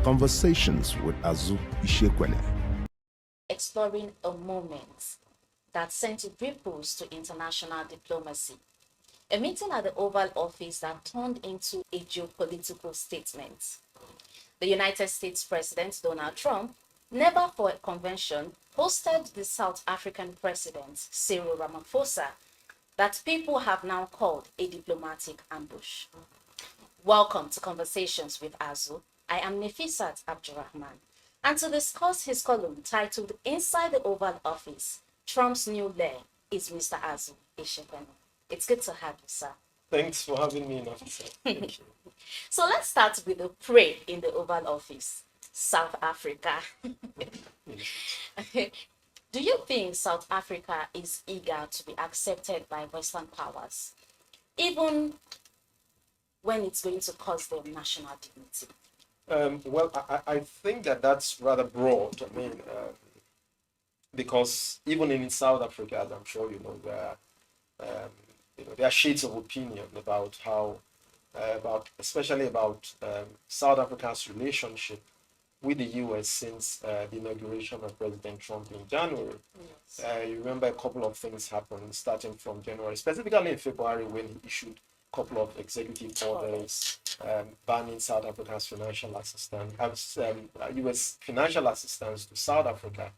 Conversations with Azu Ishekwene. Exploring a moment that sent ripples to international diplomacy. A meeting at the Oval Office that turned into a geopolitical statement. The United States President Donald Trump, never for a convention, hosted the South African President Cyril Ramaphosa that people have now called a diplomatic ambush. Welcome to Conversations with Azu. I am Nefisat Abdurrahman. And to discuss his column titled Inside the Oval Office, Trump's New Lair is Mr. Azu Ishekwene. It's good to have you, sir. Thanks for having me, Nafisa. Thank you. So let's start with the prey in the Oval Office, South Africa. Do you think South Africa is eager to be accepted by Western powers, even when it's going to cost them national dignity? Well, I think that's rather broad. I mean, because even in South Africa, as I'm sure you know, there are shades of opinion about how, especially about South Africa's relationship with the U.S. since the inauguration of President Trump in January. Yes. You remember a couple of things happened starting from January, specifically in February when he issued a couple of executive orders banning South Africa's financial assistance, U.S. financial assistance to South Africa,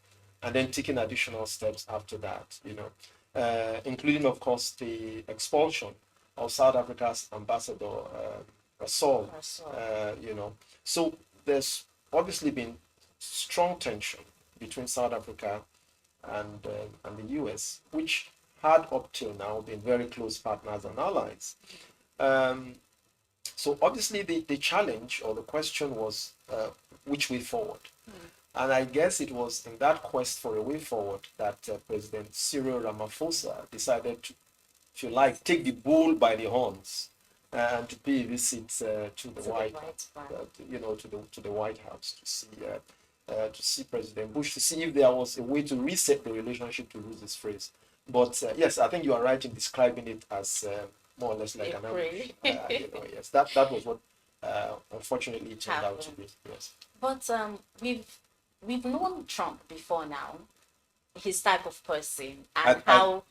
and then taking additional steps after that, including, of course, the expulsion of South Africa's Ambassador Rasool. So there's obviously been strong tension between South Africa and the U.S., which had up till now been very close partners and allies. So obviously the challenge or the question was which way forward? And I guess it was in that quest for a way forward that President Cyril Ramaphosa decided to, if you like, take the bull by the horns and to pay a visit to the White House to see President Bush, to see if there was a way to reset the relationship, to use this phrase. But yes, I think you are right in describing it as more or less like an ambush. Yes, that was what unfortunately it turned out to be. Yes. But we've known Trump before now, his type of person, and how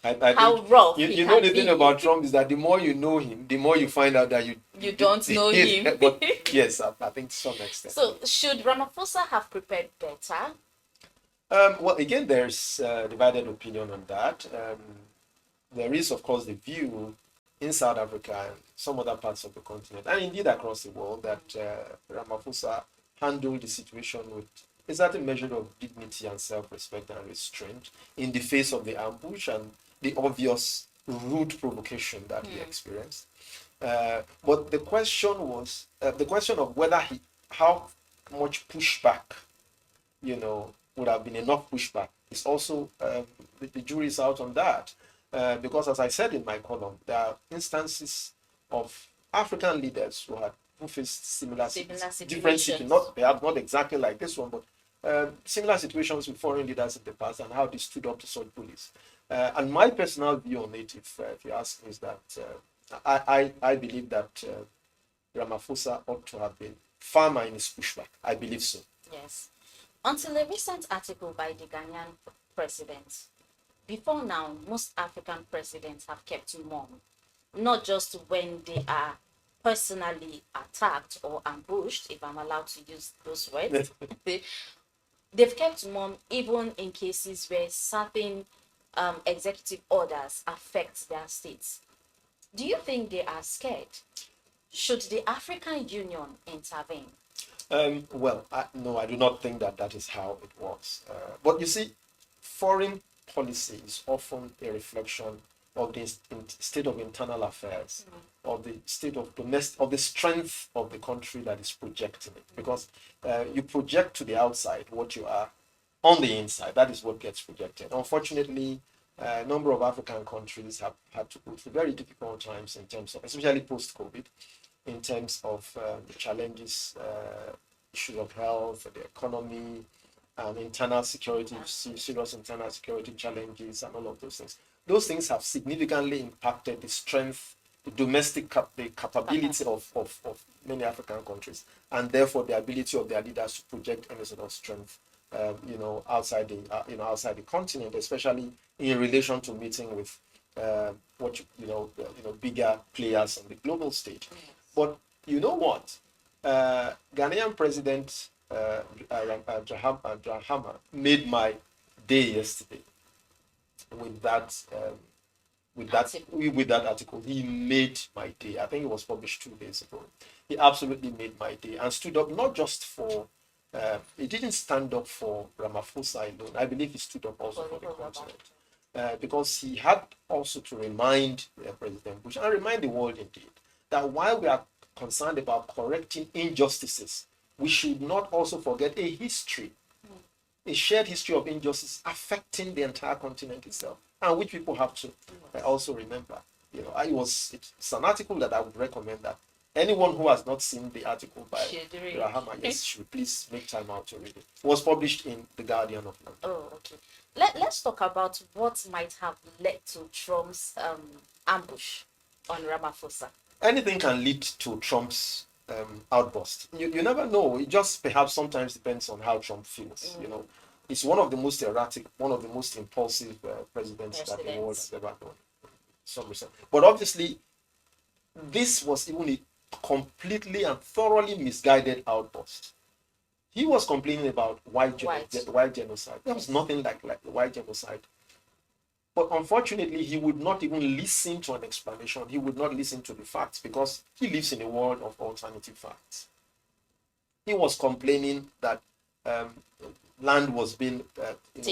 rough you know the thing about Trump is that the more you know him, the more you find out that you don't know him. But yes, I think to some extent. So should Ramaphosa have prepared better? Well, again, there's divided opinion on that. There is, of course, the view in South Africa and some other parts of the continent, and indeed across the world, that Ramaphosa handled the situation with a certain measure of dignity and self-respect and restraint in the face of the ambush and the obvious rude provocation that he experienced. But the question was the question of whether how much pushback, would have been enough pushback. Is also the jury is out on that, because as I said in my column, there are instances of African leaders who faced similar situations. Different situations. They are not exactly like this one, but similar situations with foreign leaders in the past and how they stood up to such bullies. And my personal view on it, if you ask me, is that I believe that Ramaphosa ought to have been firmer in his pushback. I believe so. Yes. Until a recent article by the Ghanaian president, before now, most African presidents have kept mum, not just when they are personally attacked or ambushed, if I'm allowed to use those words. They've kept mum even in cases where certain executive orders affect their states. Do you think they are scared? Should the African Union intervene? Well, no, I do not think that is how it works. But you see, foreign policy is often a reflection of the state of internal affairs, of the state of the strength of the country that is projecting it. Because you project to the outside what you are on the inside. That is what gets projected. Unfortunately, a number of African countries have had to go through very difficult times in terms of, especially post-COVID, in terms of the challenges, issues of health, the economy, internal security, serious internal security challenges, and all of those things. Those things have significantly impacted the strength, the capability of many African countries, and therefore the ability of their leaders to project any sort of strength, outside the continent, especially in relation to meeting with bigger players on the global stage. But you know what? Ghanaian President Drahama made my day yesterday with that article. He made my day. I think it was published 2 days ago. He absolutely made my day and stood up not just for. He didn't stand up for Ramaphosa alone. I believe he stood up also for the continent, because he had also to remind President Bush and remind the world indeed that while we are concerned about correcting injustices, we should not also forget a shared history of injustice affecting the entire continent itself, and which people have to also remember. It's an article that I would recommend that anyone who has not seen the article by Rahama, should please make time out to read it. It was published in The Guardian of London. Oh, okay. Let's talk about what might have led to Trump's ambush on Ramaphosa. Anything can lead to Trump's outburst. You never know. It just perhaps sometimes depends on how Trump feels. It's one of the most erratic, one of the most impulsive presidents that the world has ever known. Some reason. But obviously, this was even a completely and thoroughly misguided outburst. He was complaining about white genocide. There was nothing like the white genocide. But unfortunately, he would not even listen to an explanation. He would not listen to the facts because he lives in a world of alternative facts. He was complaining that land was being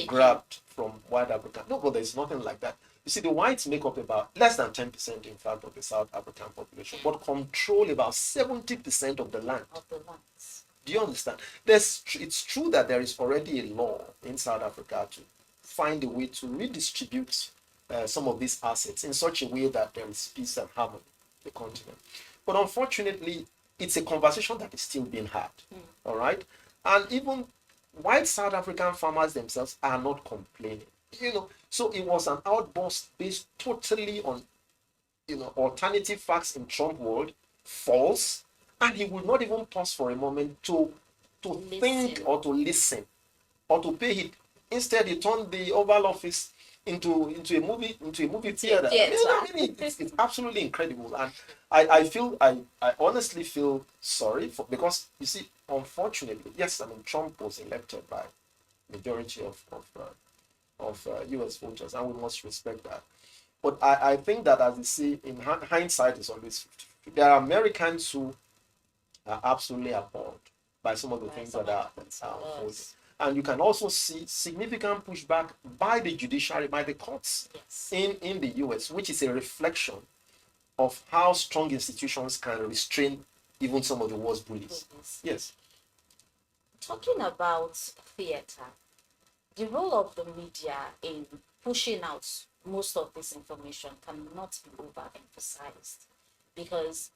grabbed from white Africa. No, but there's nothing like that. You see, the whites make up about less than 10%, in fact, of the South African population, but control about 70% of the land. Do you understand? It's true that there is already a law in South Africa to find a way to redistribute some of these assets in such a way that there is peace and harmony in the continent. But unfortunately, it's a conversation that is still being had. All right? And even white South African farmers themselves are not complaining. So it was an outburst based totally on alternative facts in Trump world, false, and he would not even pause for a moment to think or to listen or to pay it. Instead, he turned the Oval Office into a movie theater. It's absolutely incredible, and I honestly feel sorry because you see, unfortunately, yes, Trump was elected by majority of U.S. voters, and we must respect that. But I think that, as you see, in hindsight is always 50-50. There are Americans who are absolutely appalled by some of the things that are unfolding. And you can also see significant pushback by the judiciary, by the courts in the U.S., which is a reflection of how strong institutions can restrain even some of the worst bullies. Yes. Talking about theater, the role of the media in pushing out most of this information cannot be overemphasized, because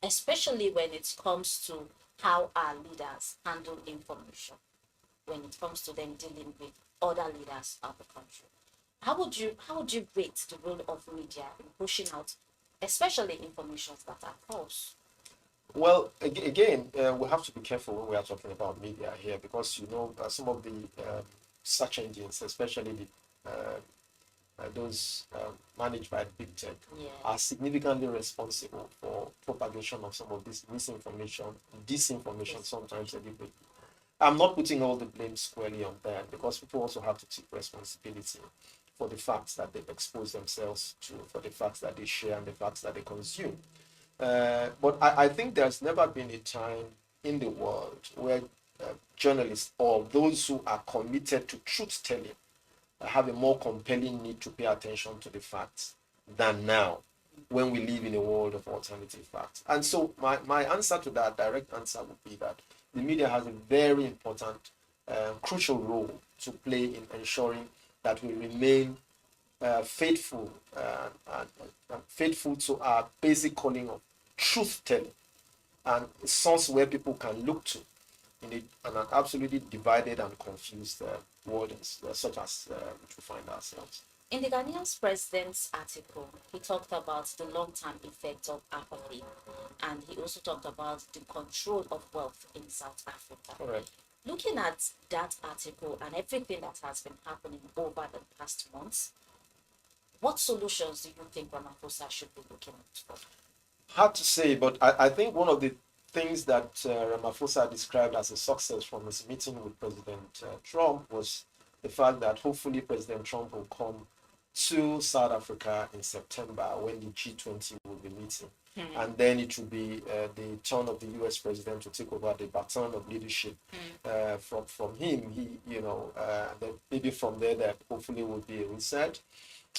especially when it comes to how our leaders handle information, when it comes to them dealing with other leaders of the country. How would you rate the role of media in pushing out, especially informations that are false? Well, again, we have to be careful when we are talking about media here, because some of the search engines, especially those managed by big tech, are significantly responsible for propagation of some of this misinformation, disinformation, sometimes deliberately. I'm not putting all the blame squarely on them, because people also have to take responsibility for the facts that they've exposed themselves to, for the facts that they share and the facts that they consume. But I think there's never been a time in the world where journalists or those who are committed to truth-telling have a more compelling need to pay attention to the facts than now, when we live in a world of alternative facts. And so my answer to that, direct answer, would be that the media has a very important, crucial role to play in ensuring that we remain faithful to our basic calling of truth-telling, and a source where people can look to in an absolutely divided and confused world such as which we find ourselves. In the Ghanaian's president's article, he talked about the long-term effect of apathy, and he also talked about the control of wealth in South Africa. Correct. Looking at that article and everything that has been happening over the past months, what solutions do you think Ramaphosa should be looking at for? Hard to say, but I think one of the things that Ramaphosa described as a success from his meeting with President Trump was the fact that hopefully President Trump will come to South Africa in September when the G20 will be meeting. And then it will be the turn of the U.S. president to take over the baton of leadership from him. Then maybe from there that hopefully will be a reset.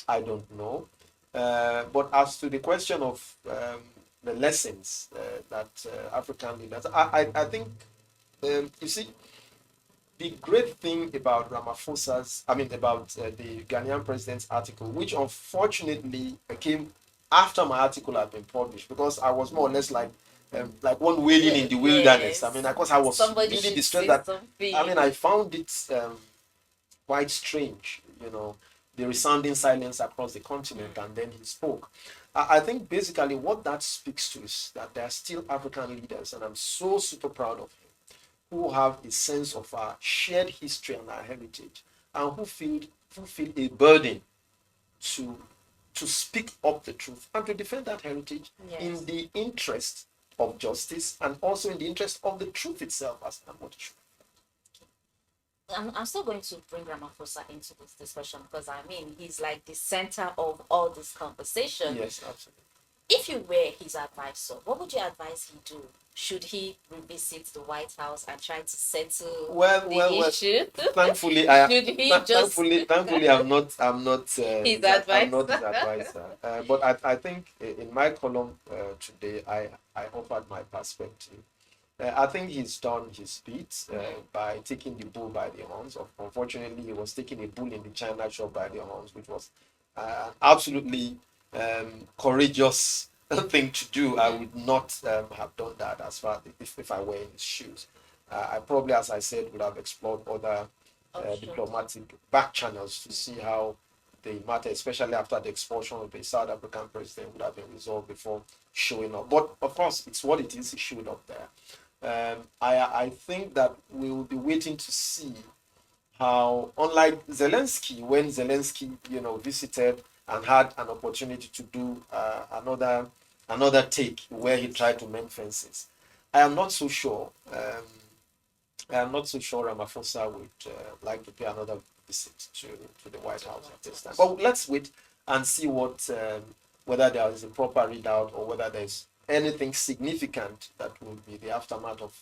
I don't know. But as to the question of the lessons that African leaders, I think, you see, the great thing about about the Ghanaian president's article, which unfortunately came after my article had been published, because I was more or less like one wailing in the wilderness. Yes. Because I was Somebody really should distressed say that, something. I found it quite strange, the resounding silence across the continent, and then he spoke. I think basically what that speaks to is that there are still African leaders, and I'm so super proud of him, who have a sense of our shared history and our heritage, and who feel a burden to speak up the truth and to defend that heritage in the interest of justice and also in the interest of the truth itself as what it should. I'm still going to bring Ramaphosa into this discussion because he's like the center of all this conversation. Yes, absolutely. If you were his advisor, what would you advise he do? Should he revisit the White House and try to settle the issue? Thankfully, thankfully, I'm not his advisor. I'm not his advisor. But I think in my column today, I offered my perspective. I think he's done his bit by taking the bull by the horns. Unfortunately, he was taking a bull in the China shop by the horns, which was absolutely courageous thing to do. I would not have done that as far if I were in his shoes. I probably, as I said, would have explored other diplomatic back channels to see how the matter, especially after the expulsion of the South African president, would have been resolved before showing up. But of course, it's what it is. He showed up there. I think that we will be waiting to see how, unlike Zelensky, when Zelensky, visited and had an opportunity to do another take where he tried to mend fences. I am not so sure. Ramaphosa would like to pay another visit to the White House at this time. But let's wait and see whether there is a proper readout or whether there's anything significant that will be the aftermath of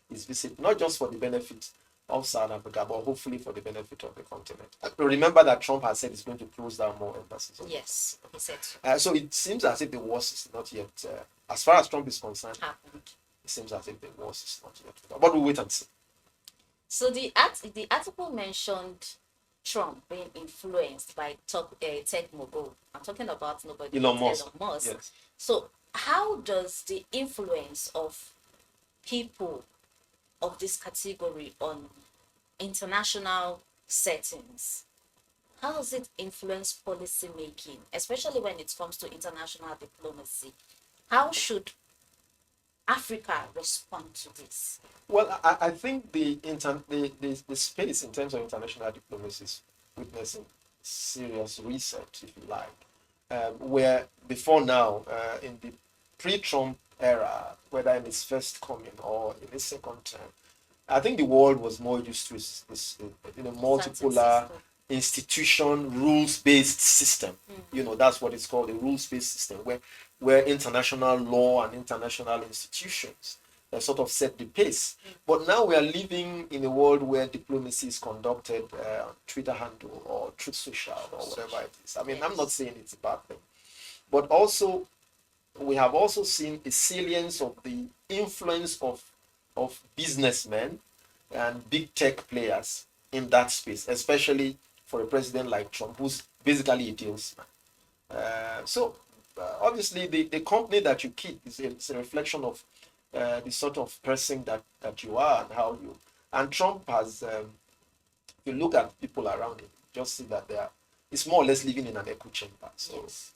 his visit, not just for the benefit of South Africa, but hopefully for the benefit of the continent. Remember that Trump has said he's going to close down more embassies. Yes, he said. So it seems as if the worst is not yet, as far as Trump is concerned, happened. It seems as if the worst is not yet. But we'll wait and see. So the article mentioned Trump being influenced by tech mogul. I'm talking about nobody Elon Musk. Yes. So how does the influence of people of this category on international settings, how does it influence policy making, especially when it comes to international diplomacy? How should Africa respond to this? Well, I think the space in terms of international diplomacy is witnessing serious reset, if you like. Where before now, in the pre-Trump era, whether in his first coming or in his second term, I think the world was more used to this multipolar institution, rules-based system. That's what it's called, a rules-based system, where international law and international institutions sort of set the pace. But now we are living in a world where diplomacy is conducted on Twitter handle or Truth Social or whatever it is. I'm not saying it's a bad thing. But also, we have also seen a salience of the influence of businessmen and big tech players in that space, especially for a president like Trump, who's basically a salesman. Obviously, the company that you keep is a reflection of the sort of person that you are and how you. And Trump has, if you look at people around him, just see that they are it's more or less living in an echo chamber. So Yes.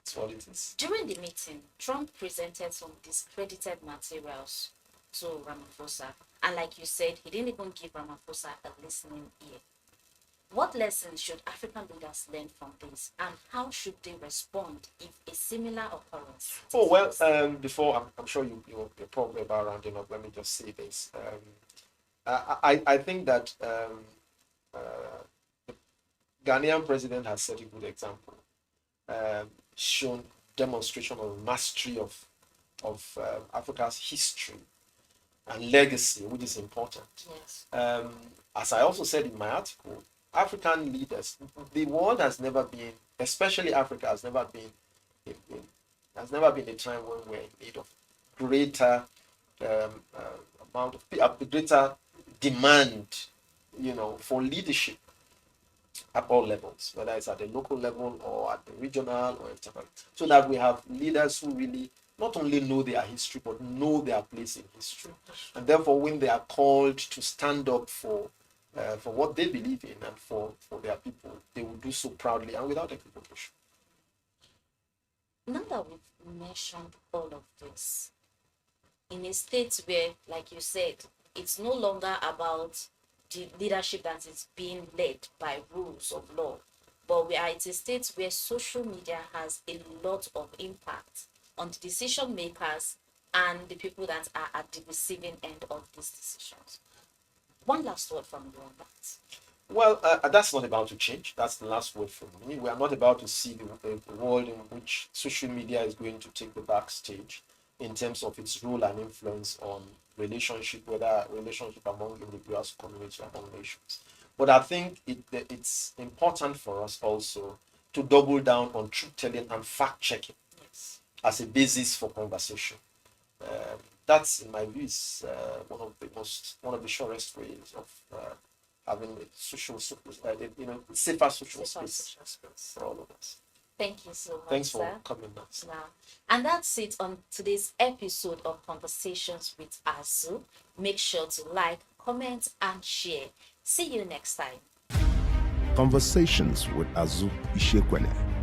that's what it is. During the meeting, Trump presented some discredited materials to Ramaphosa. And like you said, he didn't even give Ramaphosa a listening ear. What lessons should African leaders learn from this, and how should they respond if a similar occurrence? Oh, well, before I'm sure you're probably about rounding up, let me just say this. I think that the Ghanaian president has set a good example, shown demonstration of mastery of Africa's history and legacy, which is important. Yes. As I also said in my article, African leaders, the world has never been, especially Africa, has never been a time when we're in need of greater greater demand, for leadership at all levels, whether it's at the local level or at the regional or international, so that we have leaders who really not only know their history but know their place in history, and therefore when they are called to stand up for what they believe in and for their people, they will do so proudly and without equivocation. Now that we've mentioned all of this, in a state where, like you said, it's no longer about the leadership that is being led by rules of law, but we are at a state where social media has a lot of impact on the decision makers and the people that are at the receiving end of these decisions. One last word from you on that. Well, that's not about to change. That's the last word from me. We are not about to see the world in which social media is going to take the backstage in terms of its role and influence on relationship, whether relationship among individuals, communities, among nations. But I think it's important for us also to double down on truth-telling and fact-checking. Yes. As a basis for conversation. That's, in my view, is one of the surest ways of having a safer social space for all of us. Thank you so much. Thanks for sir. coming now. Yeah. And that's it on today's episode of Conversations with Azu. Make sure to like, comment, and share. See you next time. Conversations with Azu Ishekwene.